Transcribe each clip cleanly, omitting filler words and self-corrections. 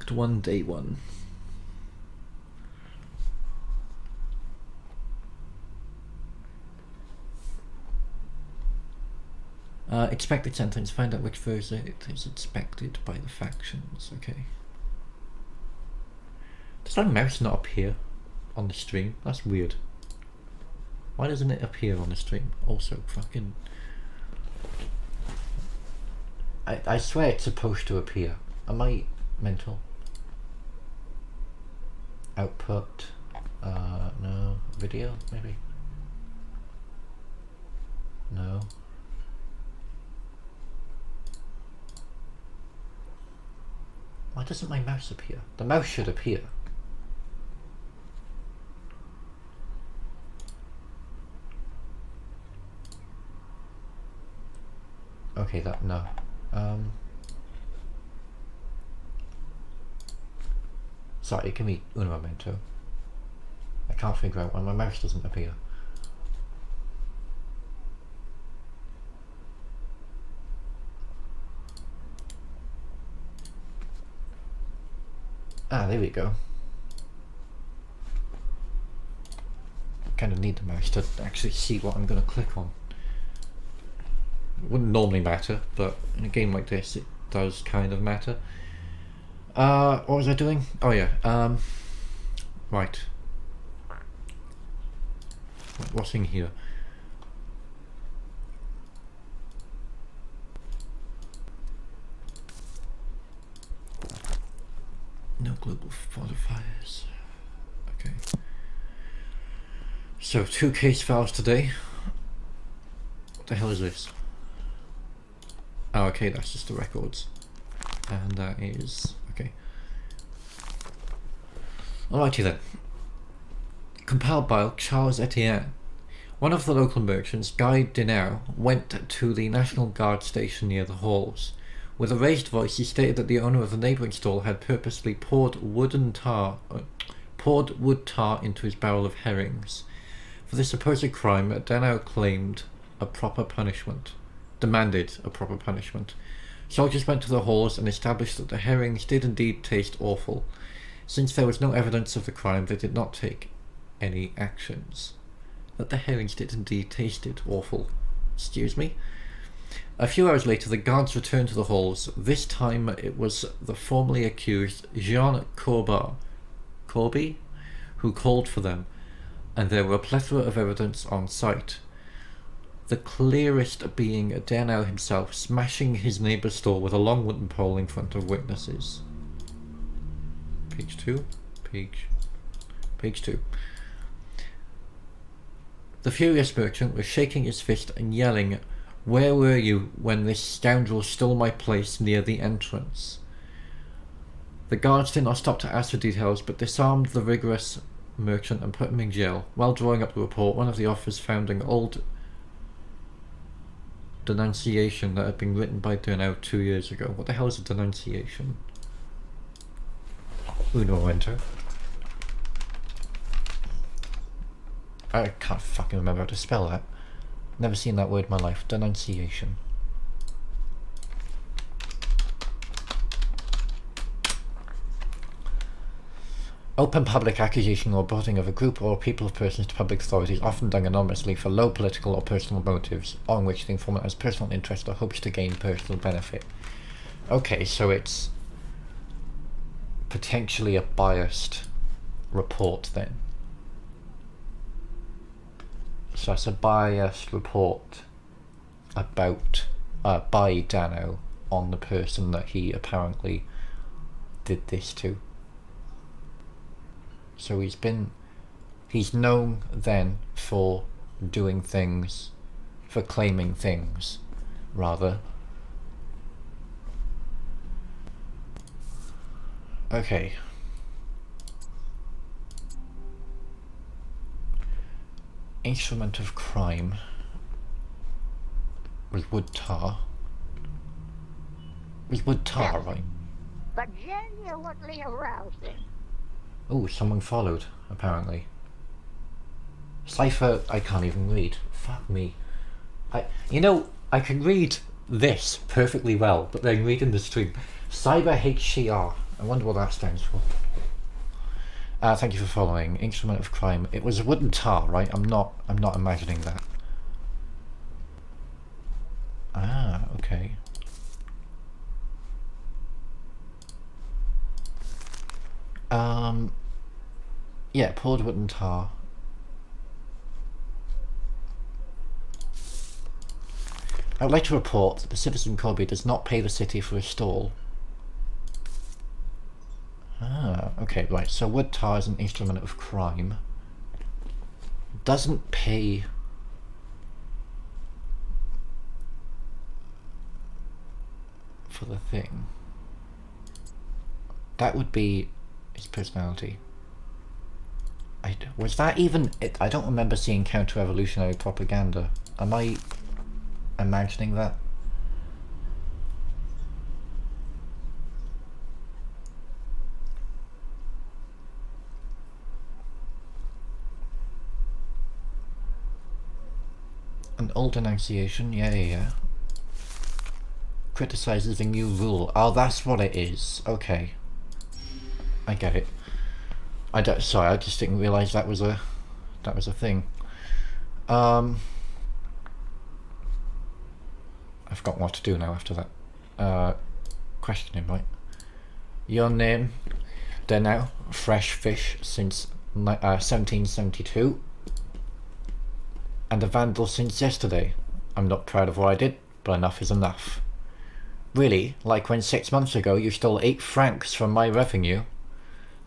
Act 1, Day 1. Expected sentence. Find out which verdict is expected by the factions. Okay. Does my mouse not appear on the stream? That's weird. Why doesn't it appear on the stream? Also, fucking... I swear it's supposed to appear. Am I mental? Output... no. Video, maybe? No. Why doesn't my mouse appear? The mouse should appear. Okay, that, no. Sorry, give me un momento. I can't figure out why my mouse doesn't appear. Ah, there we go. Kind of need the mouse to actually see what I'm going to click on. It wouldn't normally matter, but in a game like this it does kind of matter. What was I doing? Oh yeah, right. What's in here? No global modifiers. Okay. So 2 case files today. What the hell is this? Oh, okay, that's just the records. And that is... okay. Alrighty then. Compiled by Charles Etienne. One of the local merchants, Guy Dinau, went to the National Guard station near the halls. With a raised voice, he stated that the owner of the neighbouring stall had purposely poured wood tar into his barrel of herrings. For this supposed crime, Dinau claimed a proper punishment. Demanded a proper punishment. Soldiers went to the halls and established that the herrings did indeed taste awful. Since there was no evidence of the crime, they did not take any actions. That the herrings did indeed tasted awful. Excuse me? A few hours later, the guards returned to the halls. This time it was the formerly accused Jean Corby who called for them, and there were a plethora of evidence on site. The clearest being Dinau himself smashing his neighbour's store with a long wooden pole in front of witnesses. Page 2. Page 2. The furious merchant was shaking his fist and yelling, "Where were you when this scoundrel stole my place near the entrance?" The guards did not stop to ask for details, but disarmed the rigorous merchant and put him in jail. While drawing up the report, one of the officers found an old denunciation that had been written by Dinau 2 years ago. What the hell is a denunciation? Uno enter. I can't fucking remember how to spell that. Never seen that word in my life. Denunciation. Open public accusation or reporting of a group or people of persons to public authorities, often done anonymously for low political or personal motives, on which the informant has personal interest or hopes to gain personal benefit. Okay, so it's potentially a biased report then. So that's a biased report about by Dinau on the person that he apparently did this to. So he's known then for doing things, for claiming things, rather. Okay. Instrument of crime was wood tar. Was wood tar, right? But genuinely arousing. Oh, someone followed, apparently. Cypher, I can't even read. Fuck me. You know, I can read this perfectly well, but then reading the stream. Cyber HCR. I wonder what that stands for. Thank you for following. Instrument of crime. It was a wooden tar, right? I'm not imagining that. Ah, okay. Yeah, poured wooden tar. I would like to report that the Citizen Corby does not pay the city for a stall. Ah, okay, right. So wood tar is an instrument of crime. Doesn't pay... for the thing. That would be his personality. Was that even... I don't remember seeing counter-revolutionary propaganda. Am I imagining that? An old denunciation, yeah. Criticizes the new rule. Oh, that's what it is. Okay. I get it. Sorry, I just didn't realise that was a thing. I've got what to do now after that. Questioning, right? Your name? They're now fresh fish since 1772. And a vandal since yesterday. I'm not proud of what I did, but enough is enough. Really, like when 6 months ago you stole 8 francs from my revenue.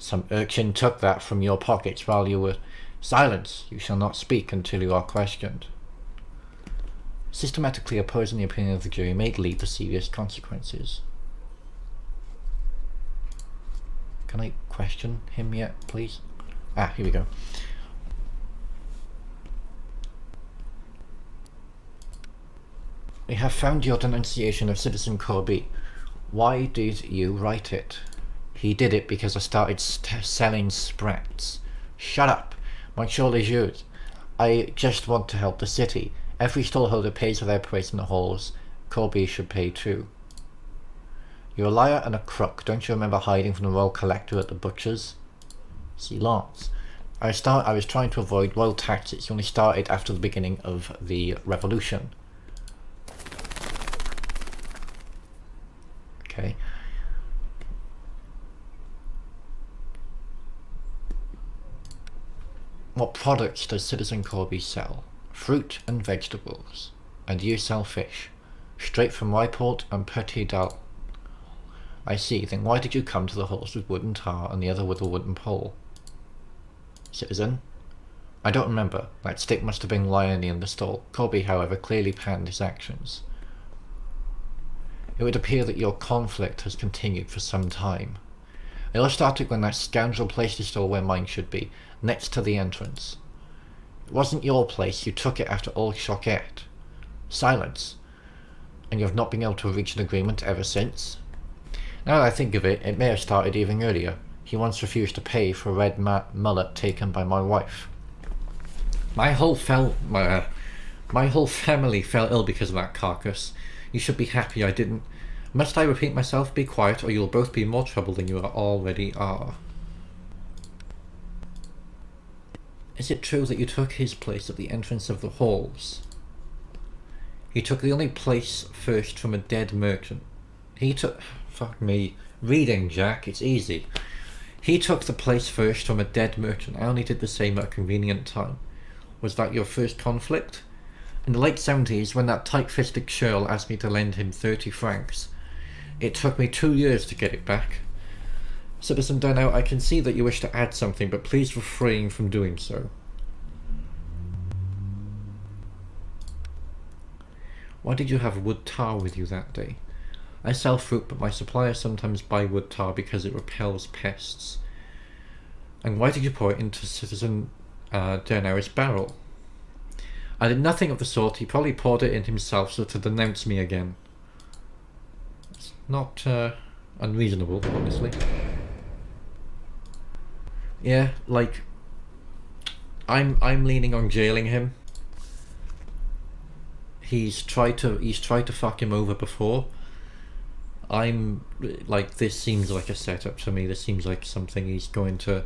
Some urchin took that from your pockets while you were... Silence! You shall not speak until you are questioned. Systematically opposing the opinion of the jury may lead to serious consequences. Can I question him yet, please? Ah, here we go. We have found your denunciation of Citizen Corby. Why did you write it? He did it because I started selling sprats. Shut up. Monsieur le Juge. I just want to help the city. Every stallholder pays for their place in the halls. Corby should pay too. You're a liar and a crook. Don't you remember hiding from the royal collector at the butcher's? Silence. I was trying to avoid royal taxes. You only started after the beginning of the revolution. Okay. What products does Citizen Corby sell? Fruit and vegetables. And you sell fish. Straight from Ryport and Petit Dal. I see. Then why did you come to the halls with wooden tar and the other with a wooden pole? Citizen? I don't remember. That stick must have been lying in the stall. Corby, however, clearly planned his actions. It would appear that your conflict has continued for some time. It all started when that scoundrel placed his stall where mine should be, next to the entrance. It wasn't your place, you took it after old Choquette. Silence. And you have not been able to reach an agreement ever since? Now that I think of it, it may have started even earlier. He once refused to pay for a red mullet taken by my wife. My whole family fell ill because of that carcass. You should be happy I didn't. Must I repeat myself? Be quiet, or you'll both be in more trouble than you already are. Is it true that you took his place at the entrance of the halls? He took the only place first from a dead merchant. He took... Fuck me. Reading, Jack. It's easy. He took the place first from a dead merchant. I only did the same at a convenient time. Was that your first conflict? In the late 70s, when that tight-fisted churl asked me to lend him 30 francs, it took me 2 years to get it back. Citizen Denau, I can see that you wish to add something, but please refrain from doing so. Why did you have wood tar with you that day? I sell fruit, but my suppliers sometimes buy wood tar because it repels pests. And why did you pour it into Citizen Denau's barrel? I did nothing of the sort. He probably poured it in himself so to denounce me again. It's not unreasonable, honestly. Yeah, like I'm leaning on jailing him. He's tried to fuck him over before. I'm like, this seems like a setup to me. This seems like something he's going to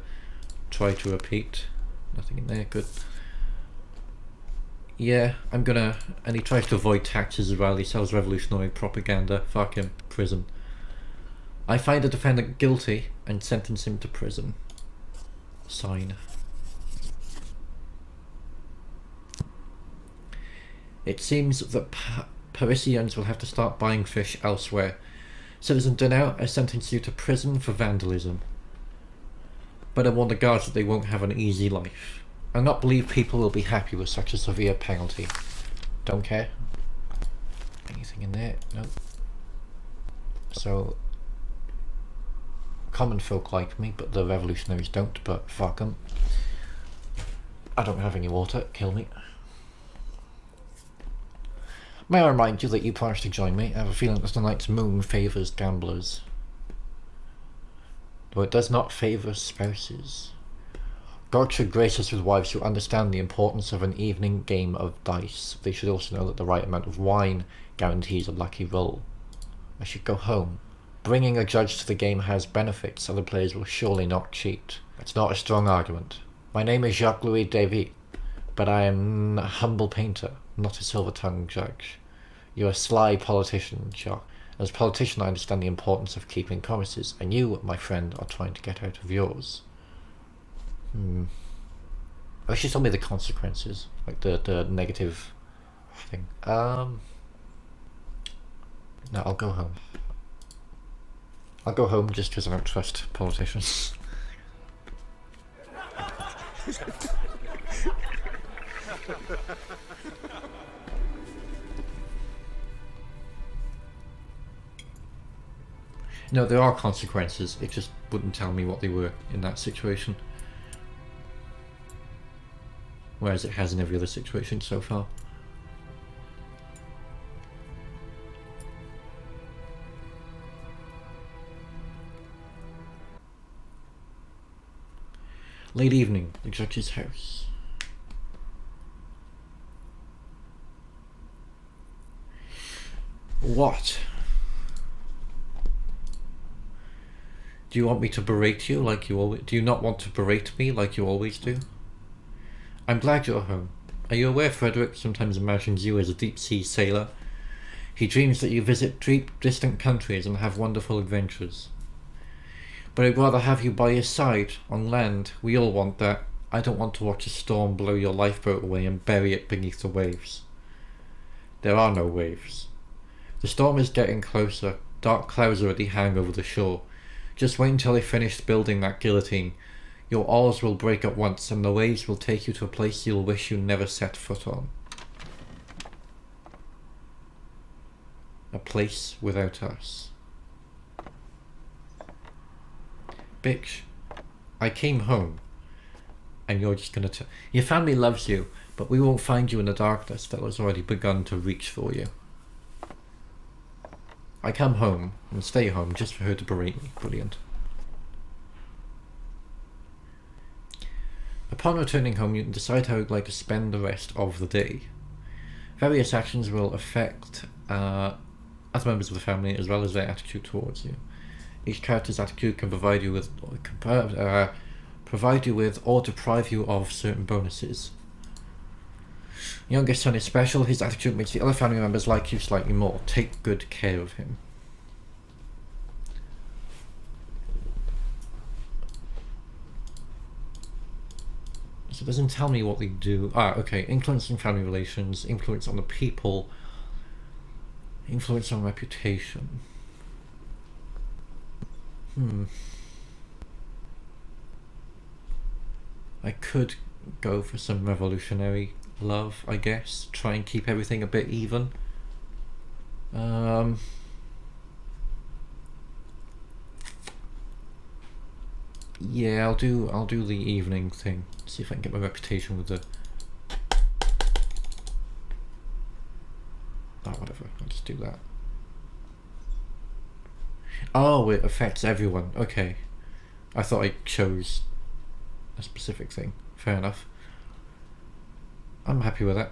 try to repeat. Nothing in there, good. Yeah, I'm gonna... And he tries to avoid taxes as well. He sells revolutionary propaganda. Fuck him. Prison. I find the defendant guilty and sentence him to prison. Sign. It seems that Parisians will have to start buying fish elsewhere. Citizen Denau, I sentence you to prison for vandalism. But I warn the guards that they won't have an easy life. I do not believe people will be happy with such a severe penalty. Don't care. Anything in there? No. So, common folk like me, but the revolutionaries don't, but fuck them. I don't have any water, kill me. May I remind you that you pledged to join me? I have a feeling that tonight's moon favours gamblers. Though it does not favour spouses. God should grace us with wives who understand the importance of an evening game of dice. They should also know that the right amount of wine guarantees a lucky roll. I should go home. Bringing a judge to the game has benefits. Other players will surely not cheat. It's not a strong argument. My name is Jacques-Louis David, but I am a humble painter, not a silver-tongued judge. You're a sly politician, Jacques. As a politician, I understand the importance of keeping promises, and you, my friend, are trying to get out of yours. Oh, she told me the consequences, like the negative thing. No, I'll go home. I'll go home just because I don't trust politicians. No, there are consequences. It just wouldn't tell me what they were in that situation. Whereas it has in every other situation so far. Late evening, the judge's house. What? Do you want me to berate you like you always... Do you not want to berate me like you always do? I'm glad you're home. Are you aware Frederick sometimes imagines you as a deep-sea sailor? He dreams that you visit deep, distant countries and have wonderful adventures. But I'd rather have you by his side, on land. We all want that. I don't want to watch a storm blow your lifeboat away and bury it beneath the waves. There are no waves. The storm is getting closer. Dark clouds already hang over the shore. Just wait until they finish building that guillotine. Your oars will break at once, and the waves will take you to a place you'll wish you never set foot on. A place without us. Bitch, I came home, and you're just gonna your family loves you, but we won't find you in the darkness that has already begun to reach for you. I come home and stay home just for her to berate me. Brilliant. Upon returning home, you can decide how you'd like to spend the rest of the day. Various actions will affect other members of the family as well as their attitude towards you. Each character's attitude can provide you with or deprive you of certain bonuses. Youngest son is special. His attitude makes the other family members like you slightly more. Take good care of him. So it doesn't tell me what they do. Okay. Influence on family relations, influence on the people, influence on reputation. I could go for some revolutionary love, I guess. Try and keep everything a bit even. Yeah, I'll do the evening thing. See if I can get my reputation with the... whatever. I'll just do that. Oh, it affects everyone. Okay. I thought I chose a specific thing. Fair enough. I'm happy with that.